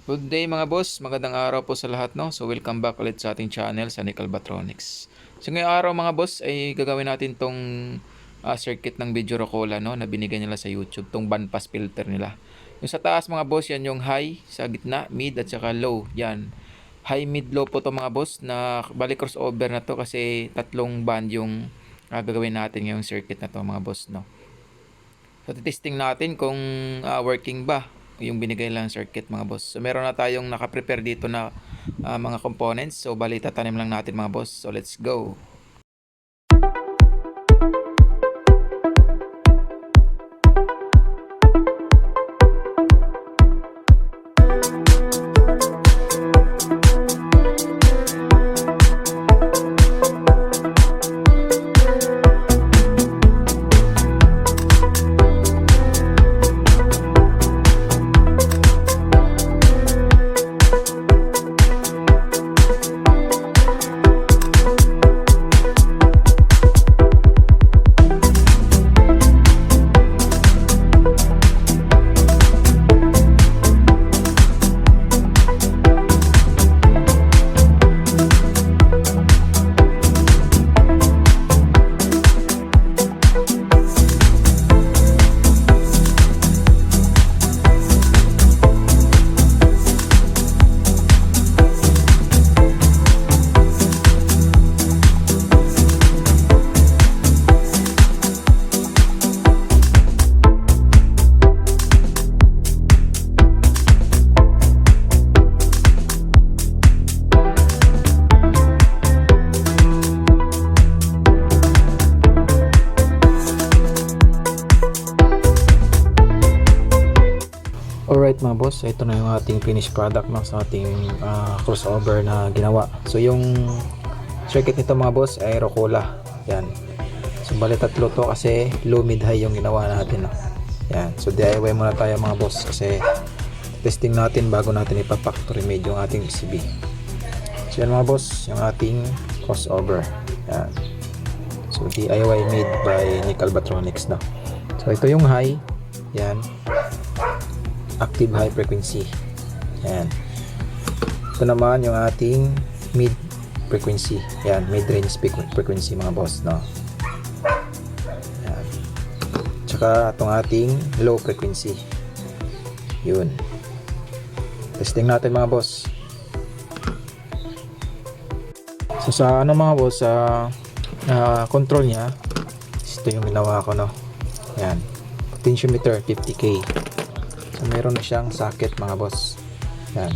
Good day mga boss, magandang araw po sa lahat no. So welcome back ulit sa ating channel sa Nickel Batronics. So ngayong araw mga boss ay gagawin natin tong circuit ng Video Rocola no na binigay nila sa YouTube, tong bandpass filter nila. Yung sa taas mga boss, yan yung high, sa gitna, mid at saka low. Yan. High, mid, low po to mga boss na bali crossover na to kasi tatlong band yung gagawin natin ngayong circuit na to mga boss no. So, testing natin kung working ba yung binigay lang circuit mga boss. So, meron na tayong naka-prepare dito na mga components. So, bali tatanim lang natin mga boss. So, let's go. Alright mga boss, ito na yung ating finished product no, sa ating crossover na ginawa. So yung circuit nito mga boss ay Rocola. Yan. So bali tatlo to kasi low, mid, high yung ginawa natin no. Yan. So DIY muna tayo mga boss kasi testing natin bago natin ipa-factory made yung ating PCB. So yan mga boss, yung ating crossover. Yan. So DIY made by Nickel Batronics no. So ito yung high. Yan. Active high frequency. Yan. Ito naman yung ating mid frequency. Yan, mid range frequency mga boss, no. Yan. Tsaka itong ating low frequency. Yun. Testing natin mga boss. So sa ano mga boss, sa control niya, ito yung ginawa ko, no. Yan. Potentiometer 50K. So, meron na siyang socket mga boss. Yan.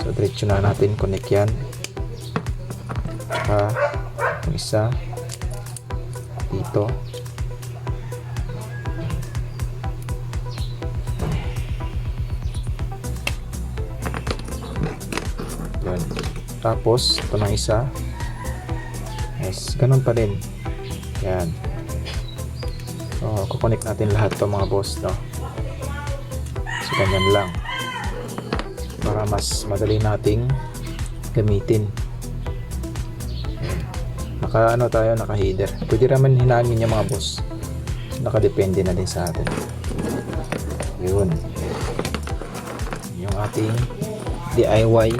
So, diretso na natin connect yan. Tsaka, yung isa dito. Yan. Tapos, ito na isa. Yes, ganun pa din. Yan. So, kukonect natin lahat to mga boss, no. So, ganyan lang para mas madali nating gamitin. Naka ano tayo, naka header. Pwede naman hinangin yung mga boss. Nakadepende na din sa atin. Yun. Yung ating DIY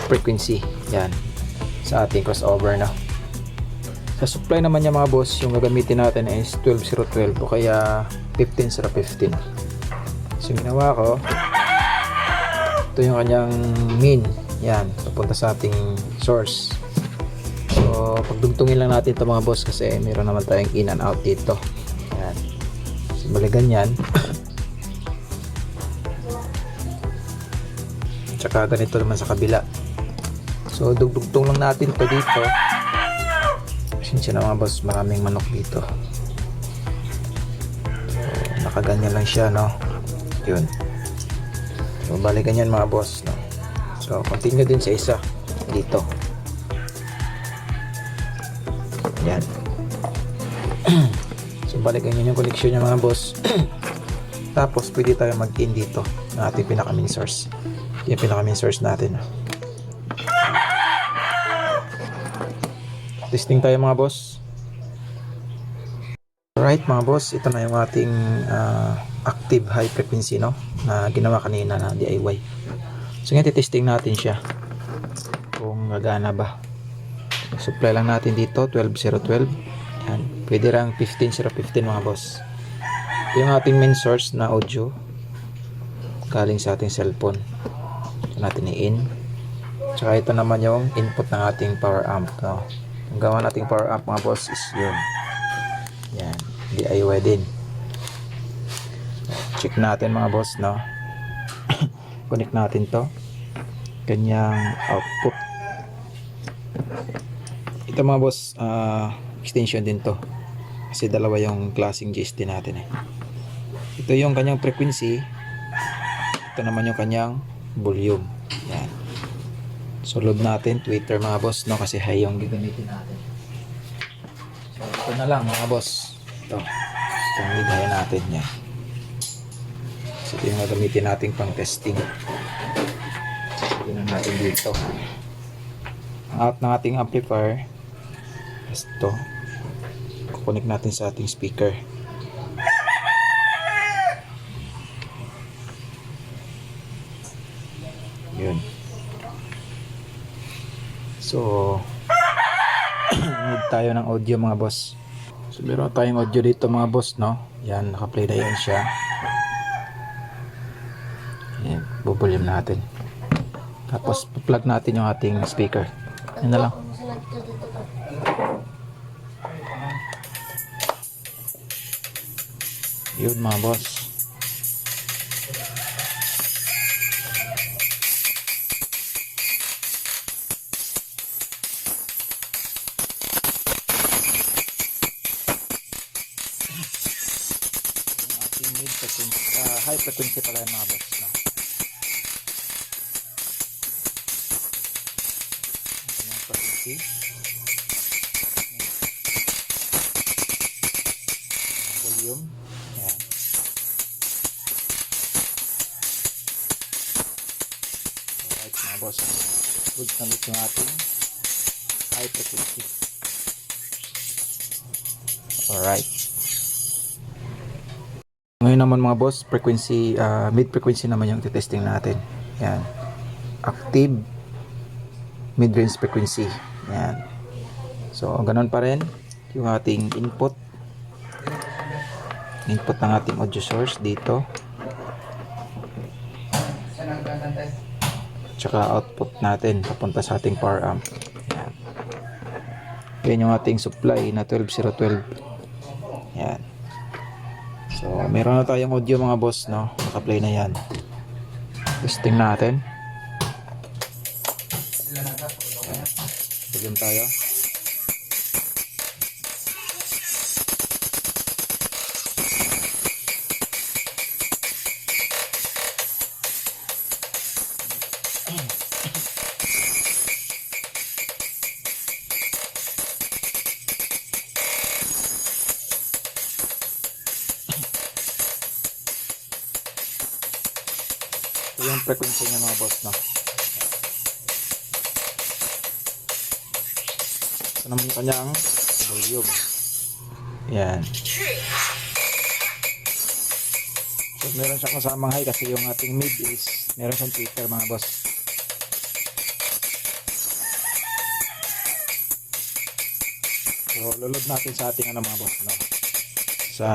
frequency. Yan. Sa ating crossover na. Sa supply naman niya mga boss, yung gagamitin natin is 12012 o kaya 15/15. So ginawa ko, ito yung kanyang min. Yan, papunta sa ating source. So pagdugtungin lang natin ito mga boss kasi meron naman tayong in and out dito. Yan. So bali ganyan. Tsaka ganito naman sa kabila. So dugtong lang natin ito dito. Pasensya na mga boss, maraming manok dito. Nakaganyan lang siya, no. Yun. So bali ganyan mga boss, no. So continue din sa isa dito. Yan. So bali ganyan yung connection niya mga boss. Tapos pwede tayo mag-in dito ng ating pinaka main source. Yung pinaka main source natin. Testing tayo mga boss. Alright mga boss, ito na yung ating active high frequency, no, na ginawa kanina na DIY. So ngayon testing natin siya kung gagana ba. Supply lang natin dito 12012. Yan, pwede lang 15015 mga boss. Ito yung ating main source na audio galing sa ating cellphone. Ito natin i-in. Tsaka ito naman yung input ng ating power amp, no? Ang gawa nating power amp mga boss is yun. Yan, DIY din. Check natin mga boss, no? Connect natin to. Kanyang output. Ito mga boss, extension din to. Kasi dalawa yung klaseng GST natin eh. Ito yung kanyang frequency. Ito naman yung kanyang volume. Yan. So load natin Twitter mga boss, no, kasi high yung gagamitin natin. So ito na lang mga boss. Ito yung ligaya natin yan. So ito yung gagamitin natin pang testing. So yun natin dito. Ang out ng ating amplifier is ito. Kukonek natin sa ating speaker. Yun. So need tayo ng audio mga boss. So meron tayong audio dito mga boss, no? Yan, naka-play na yan siya. Yan, bubulim natin. Tapos plug natin yung ating speaker. Yan na lang. Yun mga boss. High frequency pala yung mga boss, no? Yung frequency. Volume. Yan. Alright mga boss. Good na ulit yung ating high frequency. Alright. Ngayon naman mga boss, frequency, mid frequency naman yung testing natin. Yan. Active mid range frequency. Yan. So, ganun pa rin yung ating input. Input ng ating audio source dito. Tsaka output natin papunta sa ating power amp. Yan. Yan yung ating supply na 12012. Yan. So, meron na tayong audio mga boss, no? Naka-play na yan. Testing natin. Volume tayo. Ito yung frequency niya mga boss, no? Ito naman yung kanyang volume. Yan. So meron siyang kasamang high kasi yung ating mid is meron siyang tweeter mga boss. So lulod natin sa ating ano mga boss, no? Sa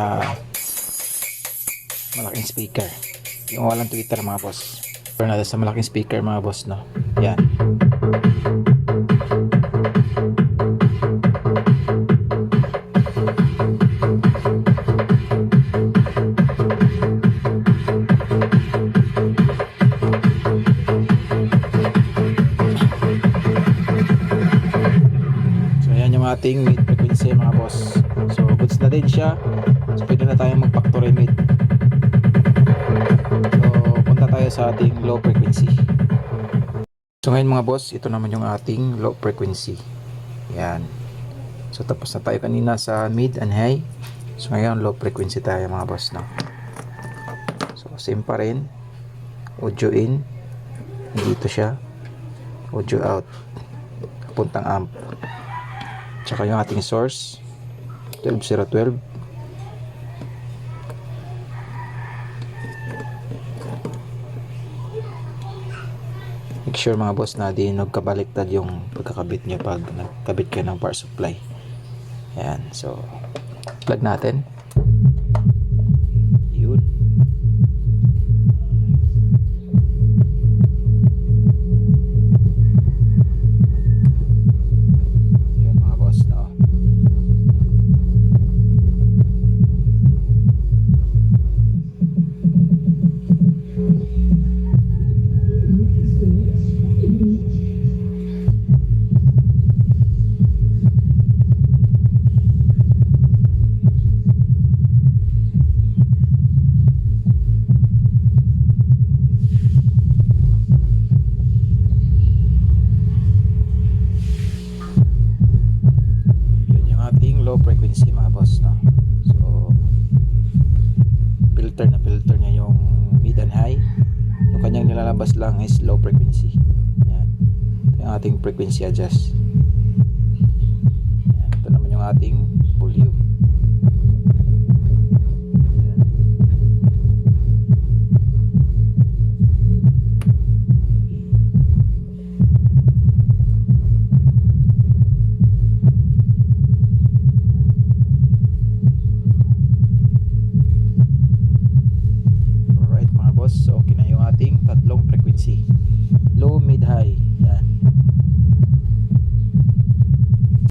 malaking speaker. Yung walang tweeter mga boss. Pero natin sa malaking speaker mga boss, no? Yan. So yan yung ating mid frequency mga boss. So goods na din siya. So pwede na tayong mag-factory mid. Tayo sa ating low frequency. So ngayon mga boss, ito naman yung ating low frequency. Yan. So tapos na tayo kanina sa mid and high. So ngayon low frequency tayo mga boss, no? So same pa rin. Audio in. Dito siya. Audio out. Puntang amp. Tsaka yung ating source 12012. make sure mga boss na di nagkabaliktad yung pagkakabit nyo pag nagkabit kayo ng power supply. Ayan, so plug natin. Yun. Yun mga boss, no? Low frequency mga boss, no? So filter niya yung mid and high. Yung kanyang nilalabas lang is low frequency. Yan. Ito yung ating frequency adjust. Yan. Ito naman yung ating volume.